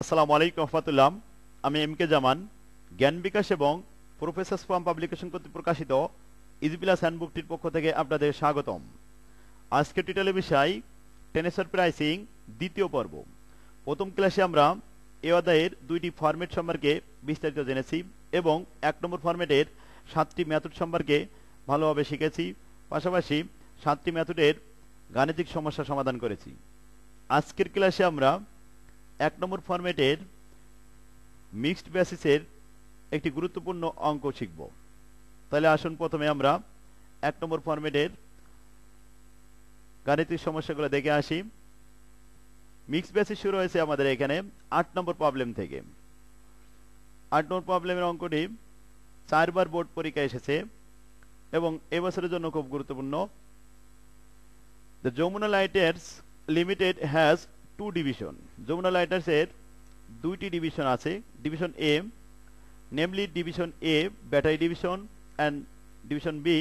আসসালামু আলাইকুম রহমতুল্লাহ। আমি এম কে জামান, জ্ঞান বিকাশ এবং প্রফেসরস ফার্ম পাবলিকেশন কর্তৃক প্রকাশিত ইজি প্লাস হ্যান্ডবুকটির পক্ষ থেকে আপনাদের স্বাগতম। আজকের টিউটোরিয়ালের বিষয় টেনসর প্রাইসিং দ্বিতীয় পর্ব। প্রথম ক্লাসে আমরা এই অধ্যায়ের দুইটি ফরম্যাট সম্পর্কে বিস্তারিত জেনেছি এবং 1 নম্বর ফরম্যাটের 7টি মেথড সম্পর্কে ভালোভাবে শিখেছি, পাশাপাশি 7টি মেথডের গাণিতিক সমস্যা সমাধান করেছি। আজকের ক্লাসে আমরা 1 নম্বর ফরম্যাটের মিক্সড বেসিসের একটি গুরুত্বপূর্ণ অঙ্ক শিখব। তাহলে আসুন প্রথমে আমরা 1 নম্বর ফরম্যাটের গাণিতিক সমস্যাগুলো দেখে আসি। মিক্সড বেসিস শুরু হয়েছে আমাদের এখানে 8 নম্বর প্রবলেম থেকে। 8 নম্বর প্রবলেমের অঙ্কটি 4 বার বোর্ড পরীক্ষায় এসেছে এবং এবছরের জন্য খুব গুরুত্বপূর্ণ। The Jamuna Lighters Limited has 2 division. Jamuna Lighters এর দুইটি ডিভিশন আছে। Division A, namely division A battery division and division B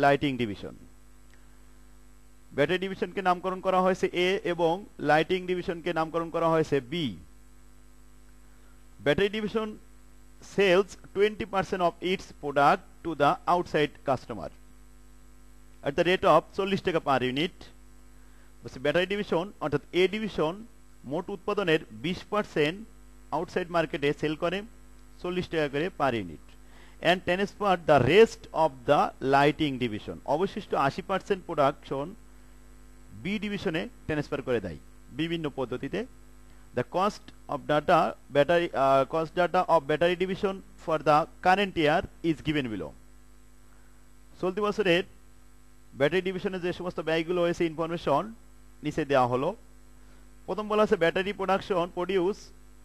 lighting division. Battery ডিভিশনকে নামকরণ করা হয়েছে এ এবং লাইটিং ডিভিশনকে নামকরণ করা হয়েছে B. Battery division sales 20% of its product to the outside customer at the rate of 40 টাকা পার ইউনিট। ব্যাটারি ডিভিশন অর্থাৎ এ ডিভিশন মোট উৎপাদনের 20% আউটসাইড মার্কেটে সেল করে 40 টাকা করে per unit, and transfer the rest of the lighting division. অবশিষ্ট 80% production B ডিভিশনে ট্রান্সফার করে দেয় বিভিন্ন পদ্ধতিতে। The cost of data off battery division for the current year is given below. চলতি বছরের ব্যাটারি ডিভিশনে যে সমস্ত ব্যয়গুলো হয়েছে ইনফরমেশন নিচে দেওয়া হলো। প্রথম বলা আছে ব্যাটারি প্রডিউস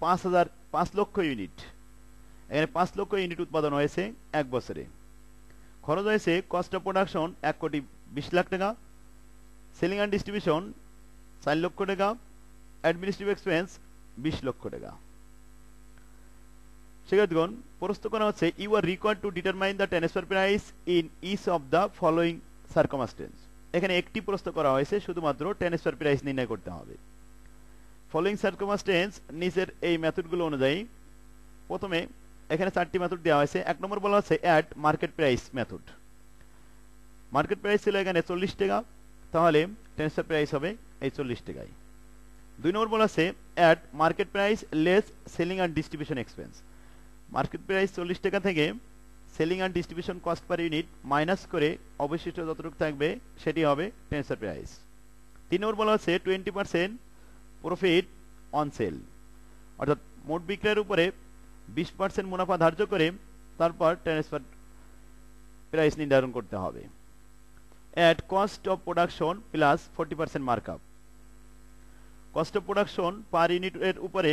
5 লক্ষ ইউনিট। এখানে 5 লক্ষ ইউনিট উৎপাদন হয়েছে 1 বছরে। খরচ হয়েছে কস্ট অফ প্রোডাকশন 1,20,00,000 টাকা, সেলিং অ্যান্ড ডিস্ট্রিবিউশন 4 লক্ষ টাকা, অ্যাডমিনিস্ট্রেটিভ এক্সপেন্স 20 লক্ষ টাকা। শিক্ষার্থীগণ, প্রশ্ন করা হচ্ছে you are required to determine the transfer price in each of the following circumstances. এখানে একটি প্রশ্ন করা হয়েছে, শুধুমাত্র ট্রান্সফার প্রাইস নির্ণয় করতে হবে। ফলোইং সার্কামস্টেন্স নিচের এই মেথডগুলো অনুযায়ী প্রথমে এখানে 4টি মেথড দেওয়া হয়েছে। 1 নম্বর বলা হচ্ছে at market price method. Market price ছিল এখানে 40 টাকা, তাহলে ট্রান্সফার প্রাইস হবে এই 40 টাকায়। 2 নম্বর বলা আছে at market price less selling and distribution expense. Market price 40 টাকা থেকে selling and distribution cost per unit minus করে অবশিষ্ট যতটুকু থাকবে সেটি হবে ট্রান্সফার প্রাইস। 3 নম্বর বলা হচ্ছে 20% প্রফিট অন সেল, অর্থাৎ মোট বিক্রয়ের উপরে 20% মুনাফা ধার্য করে তারপর ট্রান্সফার প্রাইস নির্ধারণ করতে হবে। At cost of production plus 40% markup. Cost of production পার ইউনিটের উপরে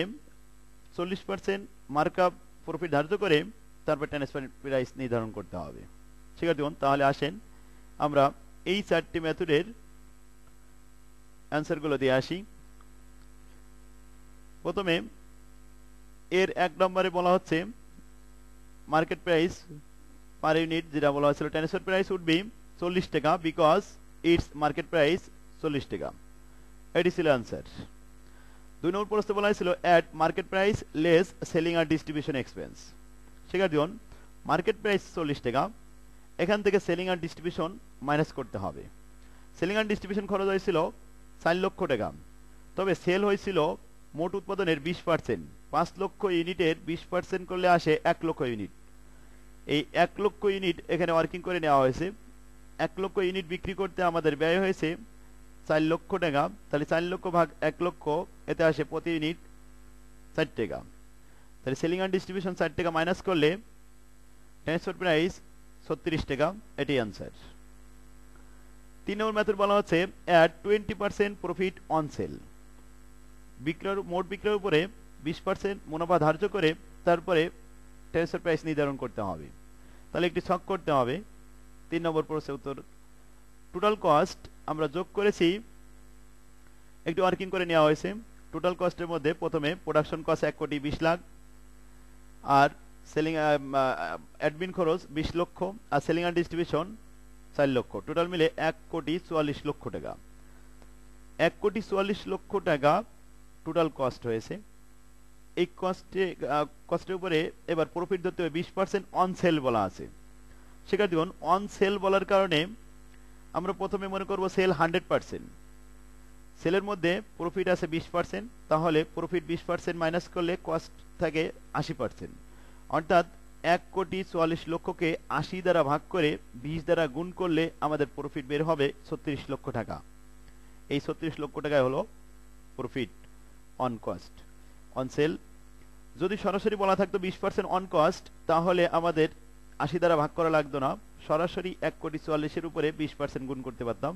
40% মার্কআপ প্রফিট ধার্য করে তারপর ট্রান্সফার প্রাইস নির্ধারণ করতে হবে। শিক্ষার্থীগণ, তাহলে আসেন আমরা এই 4টি মেথডের অ্যান্সারগুলো দিয়ে আসি। প্রথমে এর 1 নম্বরে বলা হচ্ছে মার্কেট প্রাইস পার ইউনিট, যেটা বলা হয়েছিল ট্রান্সফার প্রাইস উড বি 40 টাকা বিকজ ইটস মার্কেট প্রাইস 40 টাকা। এটি ছিল অ্যান্সার। 2 নম্বর প্রশ্নে বলা হয়েছিল at market price less selling আর ডিস্ট্রিবিউশন এক্সপেন্স। শিক্ষার্থীগণ, মার্কেট প্রাইস 40 টাকা, এখান থেকে সেলিং আর ডিস্ট্রিবিউশন মাইনাস করতে হবে। সেলিং আর ডিস্ট্রিবিউশন খরচ হয়েছিল 4 লক্ষ টাকা, তবে সেল হয়েছিল মোট উৎপাদনের 20%। 5 লক্ষ ইউনিটের 20% করলে আসে 1 লক্ষ ইউনিট। এই 1 লক্ষ ইউনিট এখানে ওয়ার্কিং করে নেওয়া হয়েছে। 1 লক্ষ ইউনিট বিক্রি করতে আমাদের ব্যয় হয়েছে 4 লক্ষ টাকা, তাহলে 4 লক্ষ ভাগ 1 লক্ষ, এতে আসে প্রতি ইউনিট 4 টাকা। তাহলে সেলিং অ্যান্ড ডিস্ট্রিবিউশন 4 টাকা মাইনাস করলে ট্রান্সফার প্রাইস 36 টাকা। এটি অ্যান্সার। 3 নম্বর মেথড বলা হচ্ছে অ্যাট 20% প্রফিট অন সেল। মোট বিক্রয়ের উপরে 20% মুনাফা ধার্য করে তারপরে ট্রান্সফার প্রাইস নির্ধারণ করতে হবে। তাহলে একটি ছক করতে হবে। 3 নম্বর প্রশ্নের উত্তর টোটাল কস্ট আমরা যোগ করেছি, একটি ওয়ার্কিং করে নেওয়া হয়েছে। টোটাল কস্টের মধ্যে প্রথমে প্রোডাকশন কস্ট 1,20,00,000 আর সেলিং অ্যাডমিন খরচ 20 লক্ষ আর সেলিং অ্যান্ড ডিস্ট্রিবিউশন 4 লক্ষ, টোটাল মিলে 1,44,00,000 টাকা। 1,44,00,000 টাকা টোটাল কস্ট হয়েছে। এই কস্টের উপরে এবার প্রফিট ধরতে হবে 20% অন সেল বলা আছে। শিক্ষার্থীগণ, অন সেল বলার কারণে আমরা প্রথমে মনে করব সেল 100%, সেলের মধ্যে প্রফিট আছে 20%, তাহলে প্রফিট 20% মাইনাস করলে কস্ট থাকে 80%, অর্থাৎ 1,44,00,000কে 80 দ্বারা ভাগ করে 20 দ্বারা গুণ করলে আমাদের প্রফিট বের হবে 36 লক্ষ টাকা। এই 36 লক্ষ টাকায় হলো profit on cost on sell. যদি সরাসরি বলা থাকতো 20% অন কস্ট, তাহলে আমাদের 80 দ্বারা ভাগ করা লাগতো না, সরাসরি 1,44,00,000 উপরে 20% গুণ করতে পারতাম।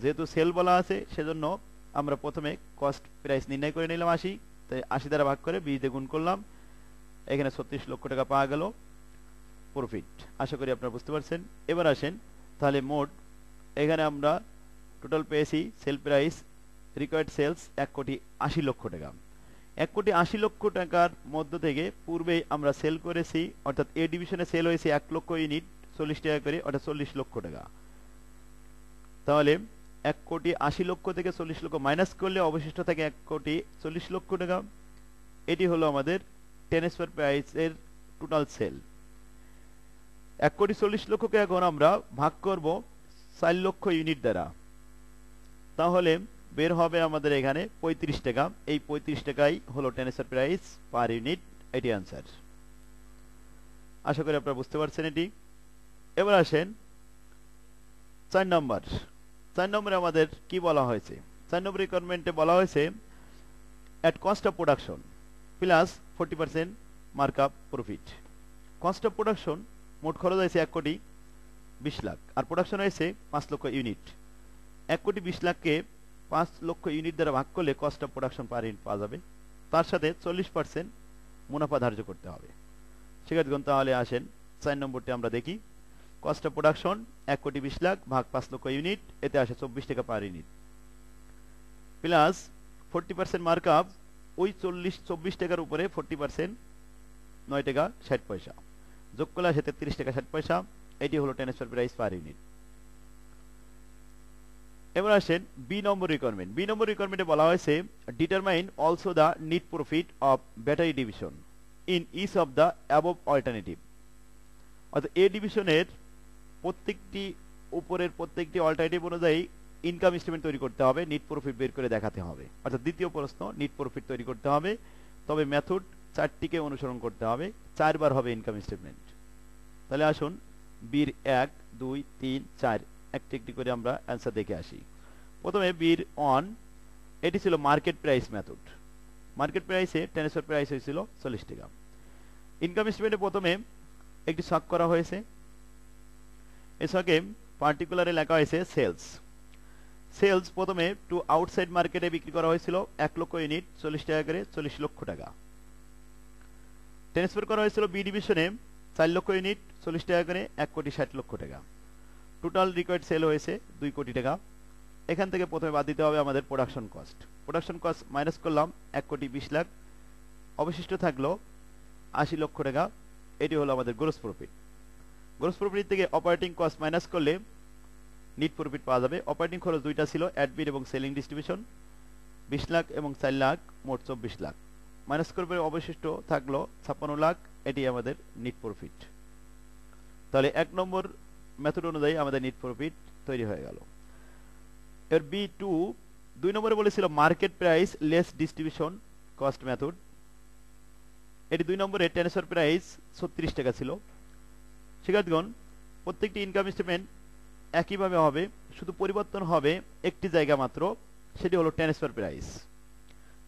যেহেতু সেল বলা আছে, সেজন্য আমরা প্রথমে কস্ট প্রাইস নির্ণয় করে নিলাম 80, তাই 80 দ্বারা ভাগ করে 20 দিয়ে গুণ করলাম, এখানে 36 লক্ষ টাকা পাওয়া গেল প্রফিট। আশা করি আপনারা বুঝতে পারছেন। এবার আসেন তাহলে মোট, এখানে আমরা টোটাল পেয়েছি সেল প্রাইস রিকোয়ার্ড সেলস 1,80,00,000 টাকা। 1,80,00,000 টাকার মধ্য থেকে পূর্বেই আমরা সেল করেছি, অর্থাৎ এ ডিভিশনে সেল হয়েছে 1 লক্ষ ইউনিট 40 টাকা করে, অর্থাৎ 40 লক্ষ টাকা। তাহলে 1,80,00,000 থেকে 40 লক্ষ মাইনাস করলে অবশিষ্ট থাকে 1,40,00,000 টাকা। এটি হলো আমাদের ট্রান্সফার প্রাইসের টোটাল সেল। 1,40,00,000কে এখন আমরা ভাগ করব 4 লক্ষ ইউনিট দ্বারা, তাহলে বের হবে আমাদের এখানে 35 টাকা। এই 35 টাকাই হলো ট্রান্সফার প্রাইস পার ইউনিট। এটি আনসার। আশা করি আপনারা বুঝতে পারছেন এটি। এবার আসেন 4 নম্বর। 4 নম্বরে আমাদের কি বলা হয়েছে? 4 নম্বর রিকোয়ারমেন্টে বলা হয়েছে at cost of production plus 40% markup profit. Cost of production মোট খরচ হয়েছে 1,20,00,000 আর প্রোডাকশন হয়েছে 5 লক্ষ ইউনিট। 1,20,00,000কে 5 লক্ষ ইউনিট দ্বারা ভাগ করলে cost of production per unit পাওয়া যাবে। তার সাথে 40% মুনাফা ধার্য করতে হবে। শিক্ষার্থীগণ, তাহলে আসেন 4 নম্বরটি আমরা দেখি। কস্ট অফ প্রোডাকশন 1,20,00,000 ভাগ 5 লক্ষ ইউনিট, এতে আসে 24 টাকা পার ইউনিট, প্লাস 40% মার্কআপ, ওই 24 টাকার উপরে 40% 9 টাকা 60 পয়সা, যোগ করলে আসে 33 টাকা 60 পয়সা। এটি হলো ট্রান্সফার প্রাইস পার ইউনিট। এবার আসেন B number requirement. B number রিকোয়ারমেন্টে বলা হয়েছে determine also the net profit of battery division in each of the above alternative. অর্থাৎ এ ডিভিশনের উপরের প্রত্যেকটি অল্টারনেটিভ অনুযায়ী ইনকাম স্টেটমেন্ট তৈরি করতে হবে, নেট প্রফিট বের করে দেখাতে হবে। অর্থাৎ দ্বিতীয় প্রশ্ন, নেট প্রফিট তৈরি করতে হবে, তবে মেথড 4টিকে অনুসরণ করতে হবে, 4 বার হবে ইনকাম স্টেটমেন্ট। তাহলে আসুন বির 1, 2, 3, 4 একটি একটি করে আমরা অ্যান্সার দেখে আসি। প্রথমে বির অন, এটি ছিল মার্কেট প্রাইস মেথড। মার্কেট প্রাইসে ট্রান্সফার প্রাইস হয়েছিল 40 টাকা। ইনকাম স্টেটমেন্টে প্রথমে একটি ছক করা হয়েছে, এই ছকে পার্টিকুলারে লেখা হয়েছে সেলস। সেলস প্রথমে টু আউটসাইড মার্কেটে বিক্রি করা হয়েছিল 1 লক্ষ ইউনিট 40 টাকা করে, 40 লক্ষ টাকা। ট্রান্সফার করা হয়েছিল বি ডিভিশনে 4 লক্ষ ইউনিট 40 টাকা করে, 1,60,00,000 টাকা। টোটাল রিকোয়ার্ড সেল হয়েছে 2 কোটি টাকা। এখান থেকে প্রথমে বাদ দিতে হবে আমাদের production cost. Production cost minus করলাম 1,20,00,000, অবশিষ্ট থাকলো 80 লক্ষ টাকা। এটি হলো আমাদের গ্রোস প্রফিট। গ্রোস প্রফিট থেকে অপারেটিং কস্ট মাইনাস করলে নেট প্রফিট পাওয়া যাবে। অপারেটিং খরচ দুইটা ছিল, অ্যাডমিন এবং সেলিং ডিস্ট্রিবিউশন, 20 লাখ এবং 4 লাখ, মোট 24 লাখ। মাইনাস করবে অবশিষ্ট থাকলো 56 লাখ। এটি আমাদের নেট প্রফিট। তাহলে 1 নম্বর মেথড অনুযায়ী আমাদের নেট প্রফিট তৈরি হয়ে গেল। এর B2 2 নম্বরে বলেছিল market price less distribution cost method. এটি 2 নম্বরে ট্রান্সফার প্রাইস 36 টাকা ছিল। শিক্ষার্থীগণ, প্রত্যেকটি ইনকাম স্টেটমেন্ট একইভাবে হবে, শুধু পরিবর্তন হবে একটি জায়গা মাত্র, সেটি হলো ট্রান্সফার প্রাইস।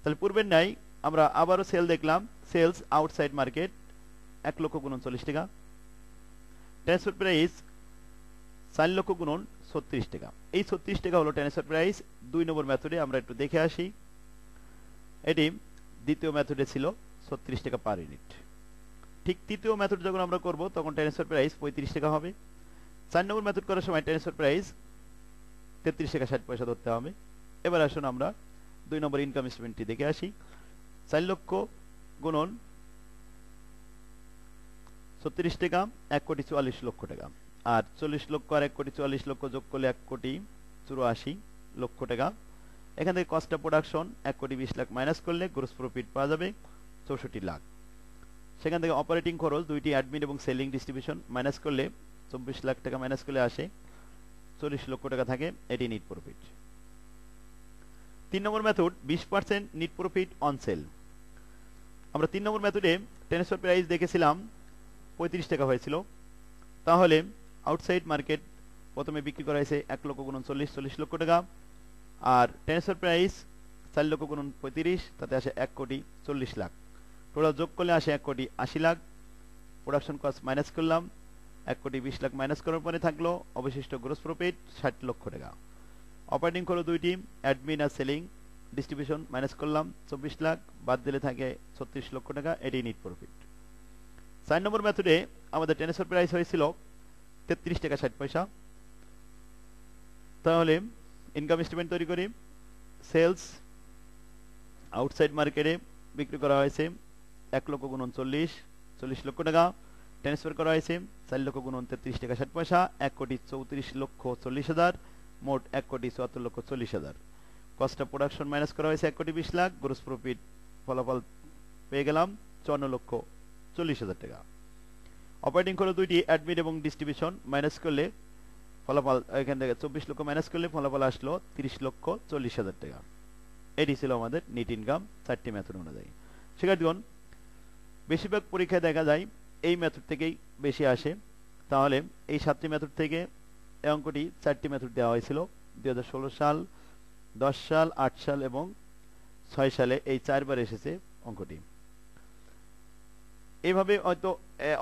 তাহলে পূর্বের ন্যায় আমরা আবারও সেল দেখলাম, সেলস আউটসাইড মার্কেট 1 লক্ষ গুণন 40 টাকা। ট্রান্সফার প্রাইস 4 লক্ষ গুণন 36 টাকা। এই 36 টাকা হলো ট্রান্সফার প্রাইস 2 নম্বর মেথডে। আমরা একটু দেখে আসি। এটি দ্বিতীয় মেথডে ছিল 36 টাকা পার ইউনিট। ঠিক তৃতীয় মেথড যখন আমরা করব তখন ট্রান্সফার প্রাইস 35 টাকা হবে। 4 নম্বর মেথড করার সময় ট্রান্সফার প্রাইস 33 টাকা 60 পয়সা ধরতে হবে। এবার আসুন আমরা 2 নম্বর ইনকাম স্টেটমেন্টটি দেখে আসি। 4 লক্ষ গুণন 36 টাকা 1,44,00,000 টাকা, আর 40 লক্ষ আর 1,44,00,000 যোগ করলে 1,84,00,000 টাকা। এখান থেকে কস্ট অফ প্রোডাকশন 1,20,00,000 মাইনাস করলে গ্রোস প্রফিট পাওয়া যাবে 64 লাখ। সেখান থেকে অপারেটিং খরচ দুইটি অ্যাডমিন এবং সেলিং ডিস্ট্রিবিউশন মাইনাস করলে 24 লাখ টাকা মাইনাস করলে আসে 40 লক্ষ টাকা থাকে, এটি NEET profit. 3 number method 20% NEET profit on sell. আমরা 3 নম্বর মেথডে ট্রান্সফার প্রাইস দেখেছিলাম 35 টাকা হয়েছিল, তাহলে আউটসাইড মার্কেট প্রথমে বিক্রি করা হয়েছে 1 লক্ষ গুণন 40 লক্ষ টাকা, আর ট্রান্সফার প্রাইস 4 লক্ষ গুণন 35, তাতে আসে 1 কোটি 40 লাখ। টোটাল যোগ করলে আসে 1 কোটি 80 লাখ। প্রোডাকশন কস্ট মাইনাস করলাম, 1 কোটি 20 লাখ মাইনাস করার পরে থাকলো অবশিষ্ট গ্রস প্রফিট 60 লক্ষ টাকা। অপারেটিং খরচ দুইটি অ্যাডমিন আর সেলিং ডিস্ট্রিবিউশন মাইনাস করলাম 24 লাখ, বাদ দিলে থাকে 36 লক্ষ টাকা, এটি নিট প্রফিট। 4 নম্বর মেথডে আমাদের ট্রান্সফার প্রাইস হয়েছিল 33 টাকা 60 পয়সা। তাহলে ইনকাম স্টেটমেন্ট তৈরি করি। সেলস আউটসাইড মার্কেটে বিক্রি করা হয়েছে 1 লক্ষ গুণন 40 লক্ষ টাকা। ট্রান্সফার করা হয়েছে 4 লক্ষ গুণন 33 টাকা 60 পয়সা, 1 কোটি 34 লক্ষ 40 হাজার, মোট 1 কোটি 74 লক্ষ 40 হাজার। কস্ট অফ প্রোডাকশন মাইনাস করা হয়েছে 1 কোটি 20 লাখ। গ্রস প্রফিট ফলাফল পেয়ে গেলাম 54 লক্ষ 40 হাজার টাকা। অপারেটিং খরচ দুইটি অ্যাডমিন এবং ডিস্ট্রিবিউশন মাইনাস করলে ফলাফল এখান থেকে 24 লক্ষ মাইনাস করলে ফলাফল আসলো 30 লক্ষ 40 হাজার টাকা। এটি ছিল আমাদের নিট ইনকাম 4টি মেথড অনুযায়ী। শিক্ষার্থীগণ, বেশিরভাগ পরীক্ষায় দেখা যায় এই মেথড থেকেই বেশি আসে। তাহলে এই 7টি মেথড থেকে এই অঙ্কটি 4টি মেথড দেওয়া হয়েছিল 2016 সাল, 10 সাল, 8 সাল এবং 6 সালে, এই 4বার এসেছে অঙ্কটি। এইভাবে হয়তো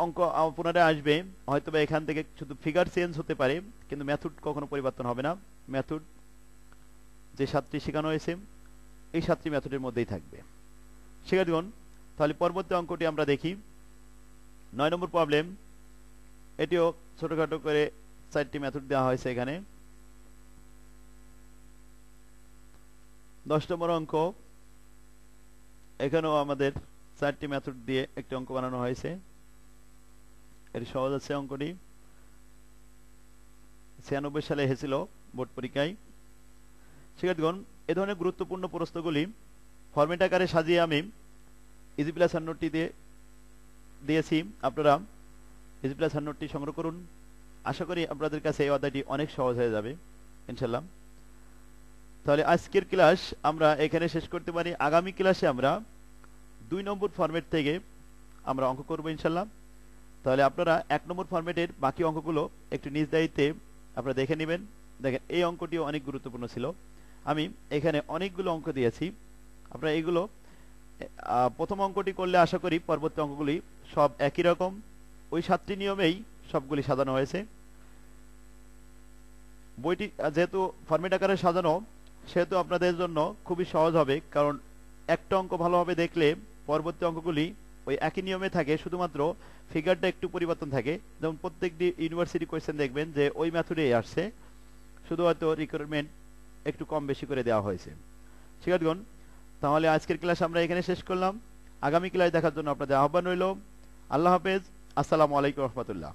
অঙ্ক পুনরায় আসবে, হয়তো বা এখান থেকে শুধু ফিগার চেঞ্জ হতে পারে, কিন্তু মেথড কখনো পরিবর্তন হবে না। মেথড যে 7টি শেখানো হয়েছে এই 7টি মেথডের মধ্যেই থাকবে। শিক্ষার্থীগণ, তাহলে পরবর্তী অঙ্কটি আমরা দেখি। 9 নম্বর প্রবলেম, এটিও ছোটখাটো করে 4টি মেথড দেওয়া হয়েছে এখানে। 10 নম্বর অঙ্ক, এখানেও আমাদের 4টি মেথড দিয়ে একটি অঙ্ক বানানো হয়েছে। এটি সহজ আছে অঙ্কটি, 96 সালে এসেছিল বোর্ড পরীক্ষায়। শিক্ষার্থীগণ, এ ধরনের গুরুত্বপূর্ণ প্রশ্নগুলি ফরম্যাট আকারে সাজিয়ে আমি ইজি প্লাস নোটটি দিয়েছি। আপনারা ইজি প্লাস নোটটি সংগ্রহ করুন। আশা করি আপনাদের কাছে এই অধ্যায়টি অনেক সহজ হয়ে যাবে ইনশাল্লাহ। তাহলে আজকের ক্লাস আমরা এখানে শেষ করতে পারি। আগামী ক্লাসে আমরা 2 নম্বর ফরম্যাট থেকে আমরা অঙ্ক করব ইনশাল্লাহ। তাহলে আপনারা 1 নম্বর ফরম্যাটের বাকি অঙ্কগুলো একটু নিজ দায়িত্বে আপনারা দেখে নেবেন। দেখেন, এই অঙ্কটিও অনেক গুরুত্বপূর্ণ ছিল। আমি এখানে অনেকগুলো অঙ্ক দিয়েছি, আপনারা এগুলো প্রথম অঙ্কটি করলে আশা করি পরবর্তী অঙ্কগুলি সব একই রকম, ওই 7টি নিয়মেই সবগুলি সাজানো হয়েছে। বইটি যেহেতু ফরম্যাট আকারে সাজানো, সেহেতু আপনাদের জন্য খুবই সহজ হবে, কারণ একটা অঙ্ক ভালোভাবে দেখলে পরবর্তী অঙ্কগুলি ওই একই নিয়মে থাকে, শুধুমাত্র ফিগারটা একটু পরিবর্তন থাকে। যেমন প্রত্যেকটি ইউনিভার্সিটি কোয়েশ্চেন দেখবেন যে ওই মেথডেই আসছে, শুধু হয়তো রিকোয়ারমেন্ট একটু কম বেশি করে দেওয়া হয়েছে। শিক্ষার্থীগণ, তাহলে আজকের ক্লাস আমরা এখানে শেষ করলাম। আগামী ক্লাস দেখার জন্য আপনাদের আহ্বান রইল। আল্লাহ হাফেজ, আসসালামু আলাইকুম রহমতুল্লাহ।